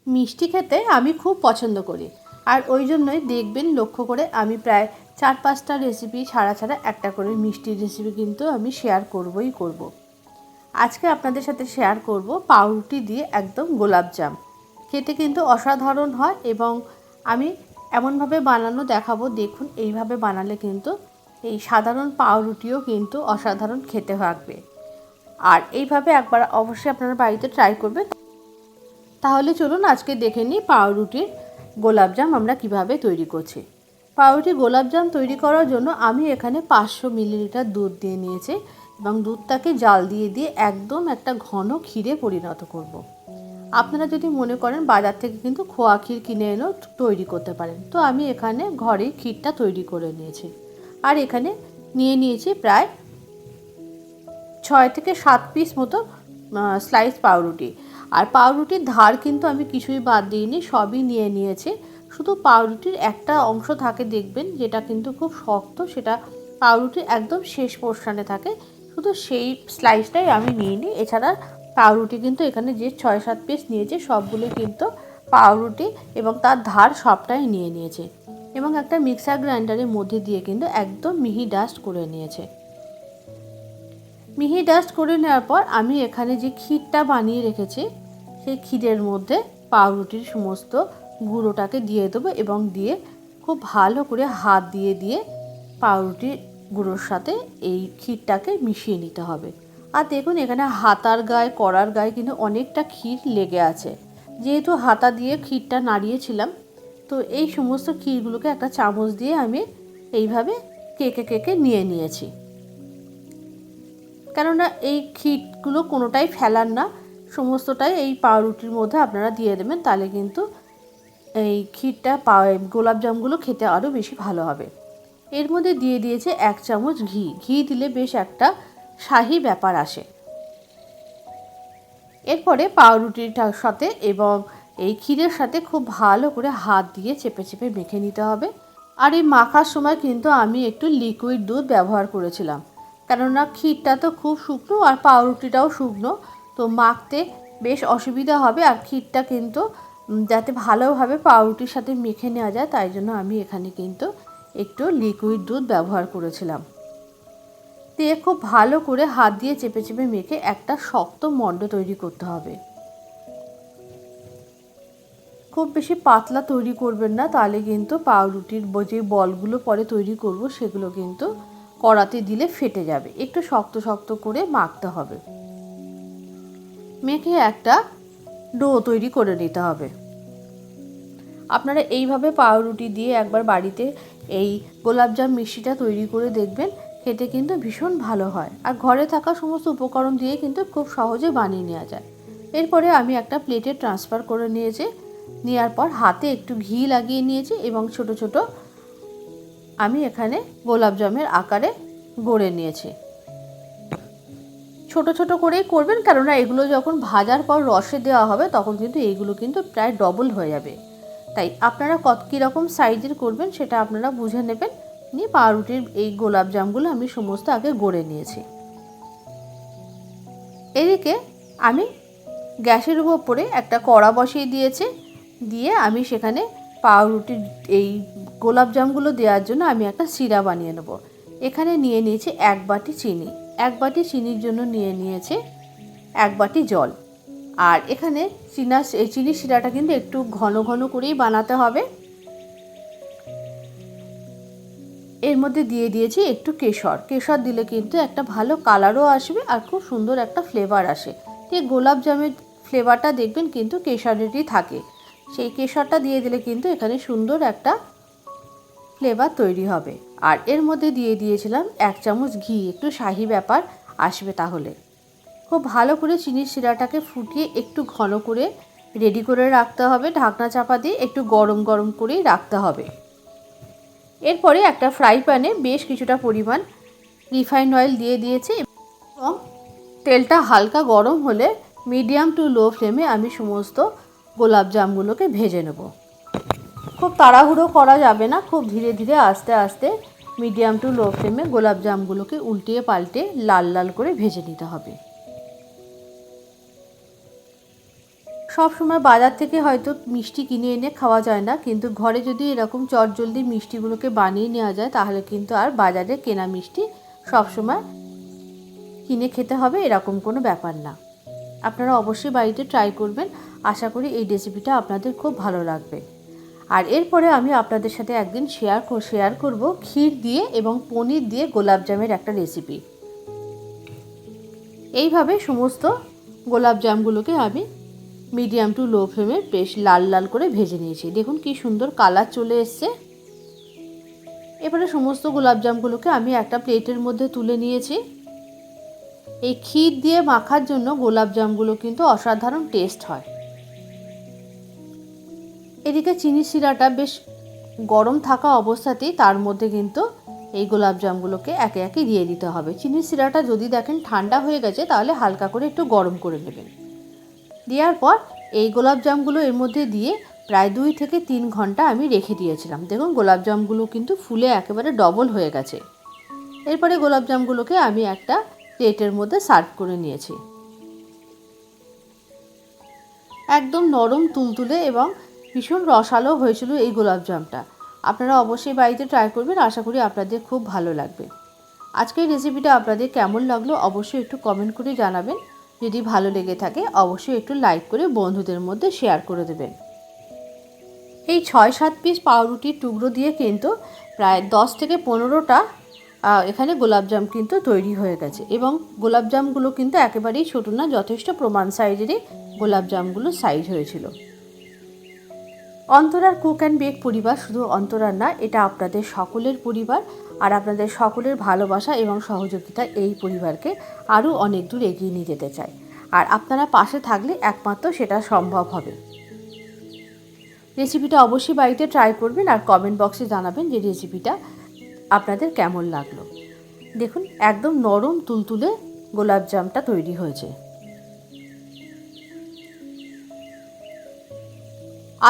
মিষ্টি খেতে আমি খুব পছন্দ করি, আর ওই জন্যই দেখবেন লক্ষ্য করে আমি প্রায় 4-5টা রেসিপি ছাড়া ছাড়া একটা করে মিষ্টির রেসিপি কিন্তু আমি শেয়ার করবই করব। আজকে আপনাদের সাথে শেয়ার করব পাউরুটি দিয়ে একদম গোলাপজাম। খেতে কিন্তু অসাধারণ হয় এবং আমি এমনভাবে বানানো দেখাবো, দেখুন এইভাবে বানালে কিন্তু এই সাধারণ পাউরুটিও কিন্তু অসাধারণ খেতে থাকবে। আর এইভাবে একবার অবশ্যই আপনারা বাড়িতে ট্রাই করবেন। তাহলে চলুন আজকে দেখে নিই পাউরুটির গোলাপজাম আমরা কিভাবে তৈরি করছি। পাউরুটি গোলাপজাম তৈরি করার জন্য আমি এখানে 500 মিলিলিটার দুধ দিয়ে নিয়েছি এবং দুধটাকে জাল দিয়ে দিয়ে একদম একটা ঘন ক্ষীরে পরিণত করব। আপনারা যদি মনে করেন বাজার থেকে কিন্তু খোয়া ক্ষীর কিনে এনেও তৈরি করতে পারেন, তো আমি এখানে ঘরেই ক্ষীরটা তৈরি করে নিয়েছি। আর এখানে নিয়ে নিয়েছি প্রায় 6 থেকে 7 পিস মতো স্লাইস পাউরুটি। আর পাউরুটির ধার কিন্তু আমি কিছুই বাদ দিইনি, সবই নিয়ে নিয়েছি। শুধু পাউরুটির একটা অংশ থাকে দেখবেন যেটা কিন্তু খুব শক্ত, সেটা পাউরুটির একদম শেষ পোর্শনে থাকে, শুধু সেই স্লাইসটাই আমি নিয়ে নিই। এছাড়া পাউরুটি কিন্তু এখানে যে 6-7 পিস নিয়েছি সবগুলো কিন্তু পাউরুটি এবং তার ধার সবটাই নিয়ে নিয়েছে এবং একটা মিক্সার গ্রাইন্ডারের মধ্যে দিয়ে কিন্তু একদম মিহি ডাস্ট করে নিয়েছে। মিহি ডাস্ট করে নেওয়ার পর আমি এখানে যে ক্ষীরটা বানিয়ে রেখেছি সেই ক্ষীরের মধ্যে পাউরুটির সমস্ত গুঁড়োটাকে দিয়ে দেবো এবং দিয়ে খুব ভালো করে হাত দিয়ে দিয়ে পাউরুটির গুঁড়োর সাথে এই ক্ষীরটাকে মিশিয়ে নিতে হবে। আর দেখুন এখানে হাতার গায়ে কড়ার গায়ে কিন্তু অনেকটা ক্ষীর লেগে আছে। যেহেতু হাতা দিয়ে ক্ষীরটা নাড়িয়েছিলাম, তো এই সমস্ত ক্ষীরগুলোকে একটা চামচ দিয়ে আমি এইভাবে কেকে কেকে নিয়ে নিয়েছি। কেননা এই ক্ষীরগুলো কোনোটাই ফেলার না, সমস্তটাই এই পাউরুটির মধ্যে আপনারা দিয়ে দেবেন, তাহলে কিন্তু এই ক্ষীরটা গোলাপজামগুলো খেতে আরও বেশি ভালো হবে। এর মধ্যে দিয়ে দিয়েছে 1 চামচ ঘি। ঘি দিলে বেশ একটা শাহি ব্যাপার আসে। এরপরে পাউরুটিটার সাথে এবং এই ক্ষীরের সাথে খুব ভালো করে হাত দিয়ে চেপে চেপে মেখে নিতে হবে। আর এই মাখার সময় কিন্তু আমি একটু লিকুইড দুধ ব্যবহার করেছিলাম, কেননা ক্ষীরটা তো খুব শুকনো আর পাউরুটিটাও শুকনো, তো মাখতে বেশ অসুবিধা হবে। আর ক্ষীরটা কিন্তু যাতে ভালোভাবে পাউরুটির সাথে মেখে নেওয়া যায়, তাই জন্য আমি এখানে কিন্তু একটু লিকুইড দুধ ব্যবহার করেছিলাম। দিয়ে খুব ভালো করে হাত দিয়ে চেপে চেপে মেখে একটা শক্ত মণ্ড তৈরি করতে হবে। খুব বেশি পাতলা তৈরি করবেন না, তাহলে কিন্তু পাউরুটির যে বলগুলো পরে তৈরি করব সেগুলো কিন্তু কড়াতে দিলে ফেটে যাবে। একটু শক্ত শক্ত করে মাখতে হবে। মেখে একটা ডো তৈরি করে নিতে হবে। আপনারা এইভাবে পাউরুটি দিয়ে একবার বাড়িতে এই গোলাপজাম মিষ্টিটা তৈরি করে দেখবেন, খেতে কিন্তু ভীষণ ভালো হয়। আর ঘরে থাকা সমস্ত উপকরণ দিয়ে কিন্তু খুব সহজে বানিয়ে নেওয়া যায়। এরপরে আমি একটা প্লেটে ট্রান্সফার করে নিয়েছি। নেওয়ার পর হাতে একটু ঘি লাগিয়ে নিয়েছি এবং ছোট ছোট আমি এখানে গোলাপজামের আকারে গড়ে নিয়েছি। ছোট ছোট করেই করবেন, কেননা এগুলো যখন ভাজার পর রসে দেওয়া হবে তখন কিন্তু এইগুলো কিন্তু প্রায় ডবল হয়ে যাবে। তাই আপনারা কীরকম সাইজের করবেন সেটা আপনারা বুঝে নেবেন। নিয়ে পাউরুটির এই গোলাপজামগুলো আমি সমস্ত আগে গড়ে নিয়েছি। এদিকে আমি গ্যাসের উপরে একটা কড়া বসিয়ে দিয়েছি। দিয়ে আমি সেখানে পাউরুটির এই গোলাপজামগুলো দেওয়ার জন্য আমি একটা সিরা বানিয়ে নেব। এখানে নিয়ে নিয়েছি 1 বাটি চিনি। 1 বাটি চিনির জন্য নিয়ে নিয়েছি 1 বাটি জল। আর এখানে চিনির সিরাটা কিন্তু একটু ঘন ঘন করেই বানাতে হবে। এর মধ্যে দিয়ে দিয়েছি একটু কেশর। কেশর দিলে কিন্তু একটা ভালো কালারও আসবে আর খুব সুন্দর একটা ফ্লেভার আসে। ঠিক গোলাপজামের ফ্লেভারটা দেখবেন কিন্তু কেশরেরই থাকে। সেই কেশরটা দিয়ে দিলে কিন্তু এখানে সুন্দর একটা ফ্লেভার তৈরি হবে। আর এর মধ্যে দিয়ে দিয়েছিলাম 1 চামচ ঘি, একটু শাহি ব্যাপার আসবে। তাহলে খুব ভালো করে চিনির শিরাটাকে ফুটিয়ে একটু ঘন করে রেডি করে রাখতে হবে। ঢাকনা চাপা দিয়ে একটু গরম গরম করেই রাখতে হবে। এরপরে একটা ফ্রাই প্যানে বেশ কিছুটা পরিমাণ রিফাইন্ড অয়েল দিয়ে দিয়েছি এবং তেলটা হালকা গরম হলে মিডিয়াম টু লো ফ্লেমে আমি সমস্ত গোলাপজামগুলোকে ভেজে নেব। খুব তাড়াহুড়ো করা যাবে না, খুব ধীরে ধীরে আস্তে আস্তে মিডিয়াম টু লো ফ্লেমে গোলাপজামগুলোকে উল্টিয়ে পাল্টে লাল লাল করে ভেজে নিতে হবে। সব সময় বাজার থেকে হয়তো মিষ্টি কিনে এনে খাওয়া যায় না, কিন্তু ঘরে যদি এরকম চটজলদি মিষ্টিগুলোকে বানিয়ে নেওয়া যায় তাহলে কিন্তু আর বাজারে কেনা মিষ্টি সব সময় কিনে খেতে হবে এরকম কোনো ব্যাপার না। আপনারা অবশ্যই বাড়িতে ট্রাই করবেন। আশা করি এই রেসিপিটা আপনাদের খুব ভালো লাগবে। আর এরপরে আমি আপনাদের সাথে একদিন শেয়ার করব ক্ষীর দিয়ে এবং পনির দিয়ে গোলাপজামের একটা রেসিপি। এইভাবে সমস্ত গোলাপজামগুলোকে আমি মিডিয়াম টু লো ফ্লেমে বেশ লাল লাল করে ভেজে নিয়েছি। দেখুন কি সুন্দর কালার চলে এসছে। এবারে সমস্ত গোলাপজামগুলোকে আমি একটা প্লেটের মধ্যে তুলে নিয়েছি। এই ক্ষীর দিয়ে মাখার জন্য গোলাপজামগুলো কিন্তু অসাধারণ টেস্ট হয়। এদিকে চিনি শিরাটা বেশ গরম থাকা অবস্থাতেই তার মধ্যে কিন্তু এই গোলাপজামগুলোকে একে একে দিয়ে দিতে হবে। চিনি শিরাটা যদি দেখেন ঠান্ডা হয়ে গেছে তাহলে হালকা করে একটু গরম করে নেবেন। দেওয়ার পর এই গোলাপজামগুলো এর মধ্যে দিয়ে প্রায় 2 থেকে 3 ঘন্টা আমি রেখে দিয়েছিলাম। দেখুন গোলাপজামগুলো কিন্তু ফুলে একেবারে ডবল হয়ে গেছে। এরপরে গোলাপজামগুলোকে আমি একটা প্লেটের মধ্যে সার্ভ করে নিয়েছি। একদম নরম তুলতুলে এবং ভীষণ রসালো হয়েছিল এই গোলাপজামটা। আপনারা অবশ্যই বাড়িতে ট্রাই করবেন। আশা করি আপনাদের খুব ভালো লাগবে। আজকের রেসিপিটা আপনাদের কেমন লাগলো অবশ্যই একটু কমেন্ট করে জানাবেন। যদি ভালো লেগে থাকে অবশ্যই একটু লাইক করে বন্ধুদের মধ্যে শেয়ার করে দেবেন। এই 6-7 পিস পাউরুটির টুকরো দিয়ে কিন্তু প্রায় 10 থেকে 15টা এখানে গোলাপজাম কিন্তু তৈরি হয়ে গেছে এবং গোলাপজামগুলো কিন্তু একেবারেই ছোটো না, যথেষ্ট প্রমাণ সাইজেরই গোলাপজামগুলো সাইজ হয়েছিল। অন্তরার কুক অ্যান্ড বেক পরিবার শুধু অন্তরার না, এটা আপনাদের সকলের পরিবার। আর আপনাদের সকলের ভালোবাসা এবং সহযোগিতা এই পরিবারকে আরও অনেক দূর এগিয়ে নিয়ে যেতে চায়। আর আপনারা পাশে থাকলে একমাত্র সেটা সম্ভব হবে। রেসিপিটা অবশ্যই বাড়িতে ট্রাই করবেন আর কমেন্ট বক্সে জানাবেন যে রেসিপিটা আপনাদের কেমন লাগলো। দেখুন একদম নরম তুলতুলে গোলাপজামটা তৈরি হয়েছে।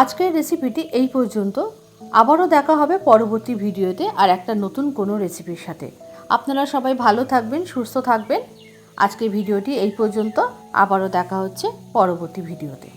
আজকের রেসিপিটি এই পর্যন্ত। আবারও দেখা হবে পরবর্তী ভিডিওতে আর একটা নতুন কোনো রেসিপির সাথে। আপনারা সবাই ভালো থাকবেন, সুস্থ থাকবেন। আজকের ভিডিওটি এই পর্যন্ত। আবারও দেখা হচ্ছে পরবর্তী ভিডিওতে।